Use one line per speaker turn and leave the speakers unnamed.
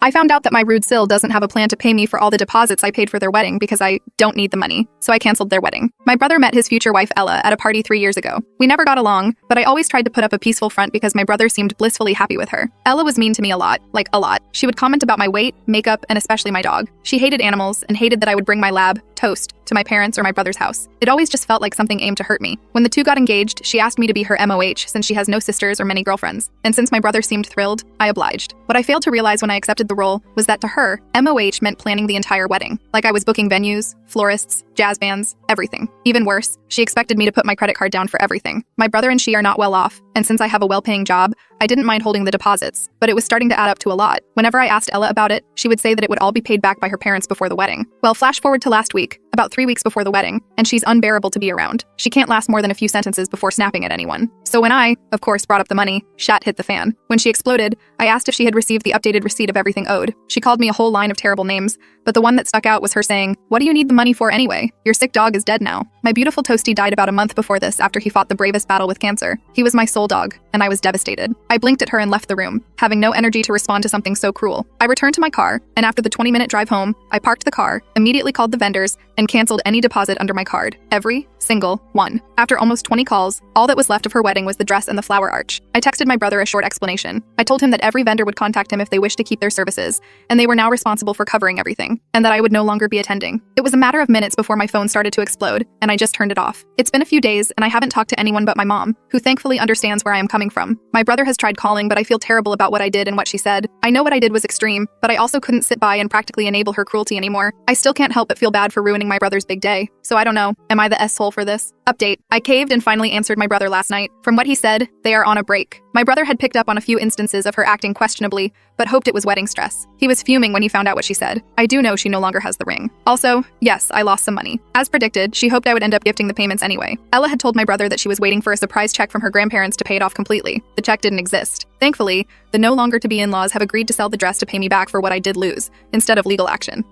I found out that my rude SIL doesn't have a plan to pay me for all the deposits I paid for their wedding because I don't need the money, so I canceled their wedding. My brother met his future wife Ella at a party 3 years ago. We never got along, but I always tried to put up a peaceful front because my brother seemed blissfully happy with her. Ella was mean to me a lot, like a lot. She would comment about my weight, makeup, and especially my dog. She hated animals and hated that I would bring my lab, Toast, to my parents or my brother's house. It always just felt like something aimed to hurt me. When the two got engaged, she asked me to be her MOH since she has no sisters or many girlfriends. And since my brother seemed thrilled, I obliged. What I failed to realize when I accepted the role was that to her, MOH meant planning the entire wedding. Like I was booking venues, florists, jazz bands, everything. Even worse, she expected me to put my credit card down for everything. My brother and she are not well off, and since I have a well-paying job, I didn't mind holding the deposits, but it was starting to add up to a lot. Whenever I asked Ella about it, she would say that it would all be paid back by her parents before the wedding. Well, flash forward to last week, about 3 weeks before the wedding, and she's unbearable to be around. She can't last more than a few sentences before snapping at anyone. So when I, of course, brought up the money, shat hit the fan. When she exploded, I asked if she had received the updated receipt of everything owed. She called me a whole line of terrible names, but the one that stuck out was her saying, "What do you need the money for anyway? Your sick dog is dead now." My beautiful Toasty died about a month before this after he fought the bravest battle with cancer. He was my soul dog, and I was devastated. I blinked at her and left the room, having no energy to respond to something so cruel. I returned to my car, and after the 20-minute drive home, I parked the car, immediately called the vendors, and canceled any deposit under my card. Every single one. After almost 20 calls, all that was left of her wedding was the dress and the flower arch. I texted my brother a short explanation. I told him that every vendor would contact him if they wished to keep their services, and they were now responsible for covering everything, and that I would no longer be attending. It was a matter of minutes before my phone started to explode, and I just turned it off. It's been a few days, and I haven't talked to anyone but my mom, who thankfully understands where I am coming from. My brother has tried calling, but I feel terrible about what I did and what she said. I know what I did was extreme, but I also couldn't sit by and practically enable her cruelty anymore. I still can't help but feel bad for ruining my brother's big day. So I don't know, am I the S-hole for this? Update: I caved and finally answered my brother last night. From what he said, they are on a break. My brother had picked up on a few instances of her acting questionably, but hoped it was wedding stress. He was fuming when he found out what she said. I do know she no longer has the ring. Also, yes, I lost some money. As predicted, she hoped I would end up gifting the payments anyway. Ella had told my brother that she was waiting for a surprise check from her grandparents to pay it off completely. The check didn't exist. Thankfully, the no longer to be in-laws have agreed to sell the dress to pay me back for what I did lose, instead of legal action.